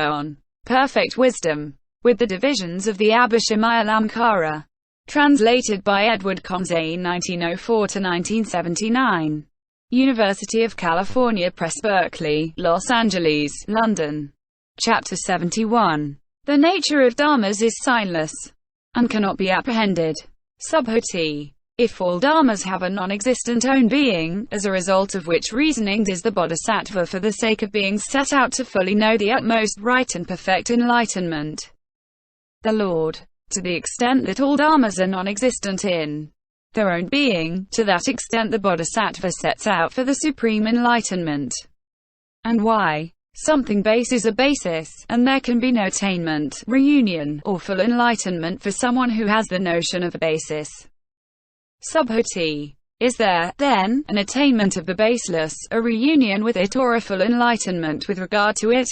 on perfect wisdom, with the divisions of the Abhishamayalamkara. Translated by EdwardConze 1904–1979. University of California Press, Berkeley, Los Angeles, London. Chapter 71. The nature of dharmas is signless, and cannot be apprehended. Subhuti. If all dharmas have a non-existent own being, as a result of which reasoning does the bodhisattva for the sake of being set out to fully know the utmost right and perfect enlightenment. The Lord. To the extent that all dharmas are non-existent in their own being, to that extent the bodhisattva sets out for the supreme enlightenment. And why? Something base is a basis, and there can be no attainment, reunion, or full enlightenment for someone who has the notion of a basis. Subhuti. Is there, then, an attainment of the baseless, a reunion with it, or a full enlightenment with regard to it?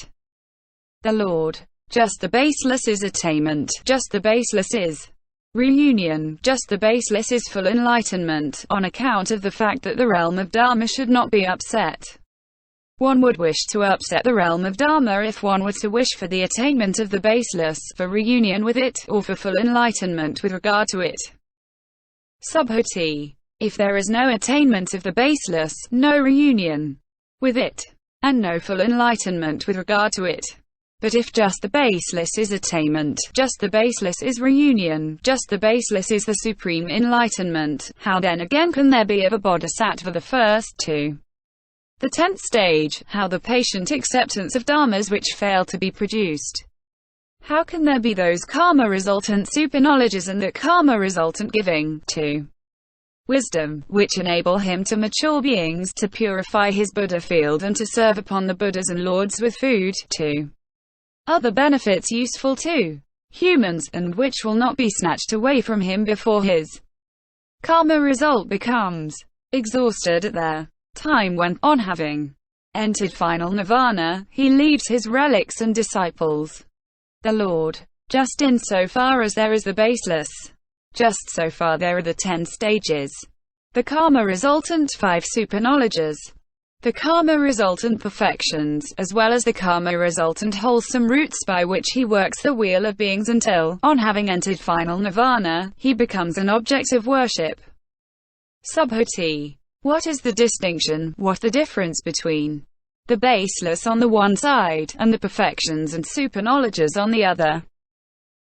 The Lord. Just the baseless is attainment, just the baseless is reunion, just the baseless is full enlightenment, on account of the fact that the realm of dharma should not be upset. One would wish to upset the realm of dharma if one were to wish for the attainment of the baseless, for reunion with it, or for full enlightenment with regard to it. Subhuti. If there is no attainment of the baseless, no reunion with it, and no full enlightenment with regard to it. But if just the baseless is attainment, just the baseless is reunion, just the baseless is the supreme enlightenment, how then again can there be of a bodhisattva the first two? The 10th stage, how the patient acceptance of dharmas which fail to be produced. How can there be those karma-resultant superknowledges and that karma-resultant giving, to wisdom, which enable him to mature beings, to purify his Buddha field and to serve upon the Buddhas and Lords with food, to other benefits useful to humans, and which will not be snatched away from him before his karma result becomes exhausted at their time when, on having entered final nirvana, he leaves his relics and disciples. The Lord. Just in so far as there is the baseless, just so far there are the 10 stages. The karma-resultant 5 superknowledges. The karma-resultant perfections, as well as the karma-resultant wholesome roots by which he works the wheel of beings until, on having entered final nirvana, he becomes an object of worship. Subhuti. What is the distinction, what the difference between the baseless on the one side, and the perfections and superknowledges on the other?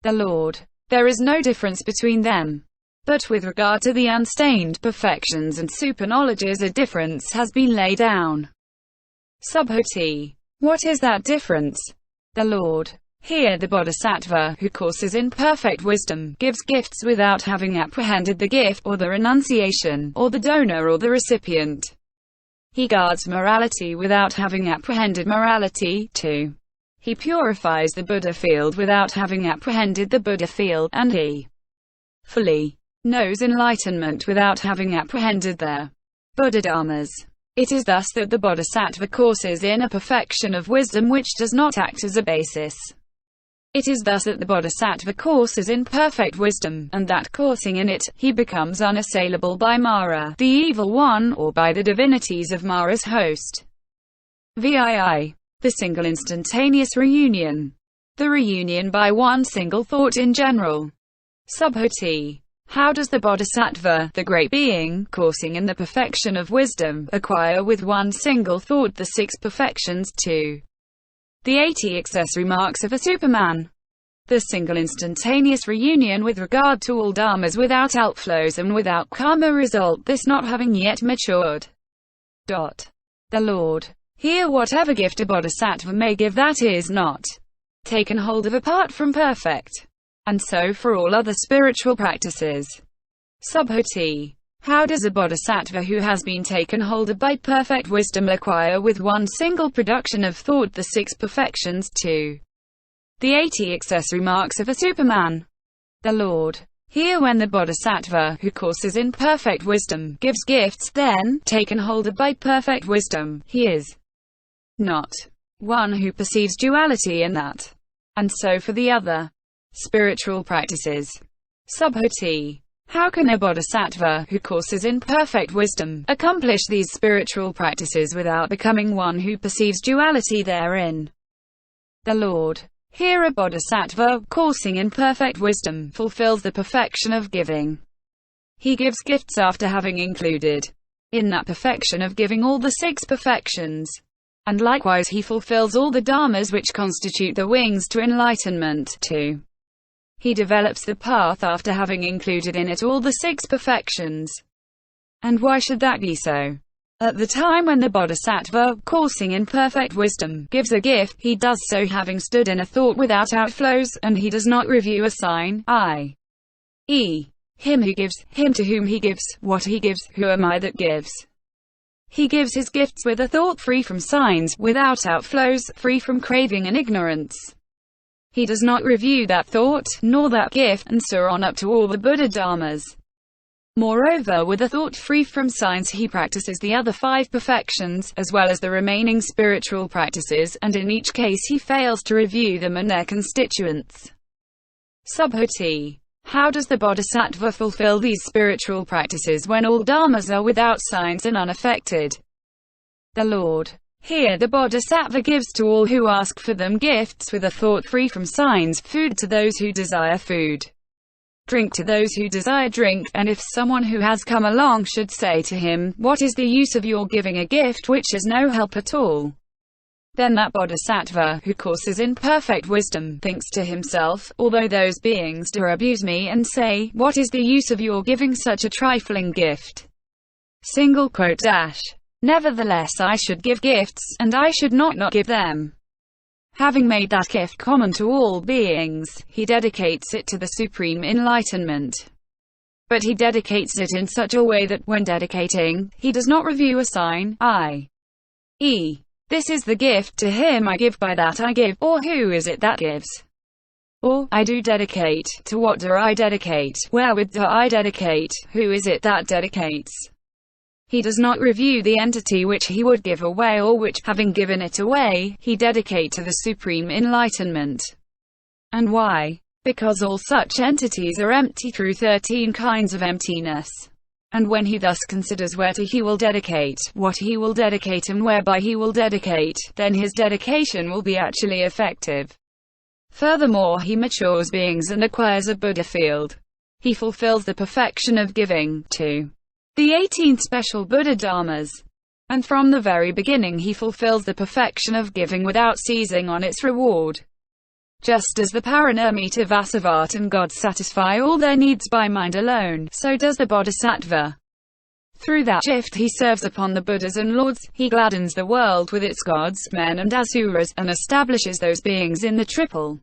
The Lord. There is no difference between them. But with regard to the unstained perfections and superknowledges a difference has been laid down. Subhuti. What is that difference? The Lord. Here the bodhisattva, who courses in perfect wisdom, gives gifts without having apprehended the gift, or the renunciation, or the donor or the recipient. He guards morality without having apprehended morality, too. He purifies the Buddha field without having apprehended the Buddha field, and he fully knows enlightenment without having apprehended their Buddha dharmas. It is thus that the bodhisattva courses in a perfection of wisdom which does not act as a basis. It is thus that the bodhisattva courses in perfect wisdom, and that coursing in it, he becomes unassailable by Mara, the evil one, or by the divinities of Mara's host. VII. The single instantaneous reunion. The reunion by one single thought in general. Subhuti. How does the bodhisattva, the great being, coursing in the perfection of wisdom, acquire with one single thought the 6 perfections too? The 80 accessory marks of a Superman. The single instantaneous reunion with regard to all dharmas without outflows and without karma result, this not having yet matured. The Lord. Here whatever gift a bodhisattva may give that is not taken hold of apart from perfect. And so for all other spiritual practices. Subhuti. How does a bodhisattva who has been taken hold of by perfect wisdom acquire with one single production of thought the 6 perfections too? The 80 accessory marks of a Superman. The Lord. Here when the bodhisattva, who courses in perfect wisdom, gives gifts, then, taken hold of by perfect wisdom, he is not one who perceives duality in that. And so for the other spiritual practices. Subhuti. How can a bodhisattva, who courses in perfect wisdom, accomplish these spiritual practices without becoming one who perceives duality therein? The Lord. Here a bodhisattva, coursing in perfect wisdom, fulfills the perfection of giving. He gives gifts after having included in that perfection of giving all the 6 perfections. And likewise he fulfills all the dharmas which constitute the wings to enlightenment, too. He develops the path after having included in it all the 6 perfections. And why should that be so? At the time when the bodhisattva, coursing in perfect wisdom, gives a gift, he does so having stood in a thought without outflows, and he does not review a sign, i.e., him who gives, him to whom he gives, what he gives, who am I that gives. He gives his gifts with a thought free from signs, without outflows, free from craving and ignorance. He does not review that thought, nor that gift, and so on up to all the Buddha dharmas. Moreover, with a thought free from signs he practices the other 5 perfections, as well as the remaining spiritual practices, and in each case he fails to review them and their constituents. Subhuti. How does the bodhisattva fulfill these spiritual practices when all dharmas are without signs and unaffected? The Lord. Here the bodhisattva gives to all who ask for them gifts with a thought free from signs, food to those who desire food, drink to those who desire drink, and if someone who has come along should say to him, "What is the use of your giving a gift which is no help at all?" then that bodhisattva, who courses in perfect wisdom, thinks to himself, "Although those beings do abuse me and say, 'What is the use of your giving such a trifling gift?' Nevertheless I should give gifts, and I should not give them." Having made that gift common to all beings, he dedicates it to the supreme enlightenment. But he dedicates it in such a way that, when dedicating, he does not review a sign, i.e., "This is the gift, to him I give, by that I give," or "Who is it that gives?" or "I do dedicate, to what do I dedicate, wherewith do I dedicate, who is it that dedicates?" He does not review the entity which he would give away, or which, having given it away, he dedicate to the supreme enlightenment. And why? Because all such entities are empty through 13 kinds of emptiness. And when he thus considers where to he will dedicate, what he will dedicate and whereby he will dedicate, then his dedication will be actually effective. Furthermore, he matures beings and acquires a Buddha field. He fulfills the perfection of giving, too. The 18 special Buddha dharmas. And from the very beginning he fulfills the perfection of giving without seizing on its reward. Just as the Parinirmita Vasavat gods satisfy all their needs by mind alone, so does the bodhisattva. Through that gift he serves upon the Buddhas and Lords, he gladdens the world with its gods, men and asuras, and establishes those beings in the triple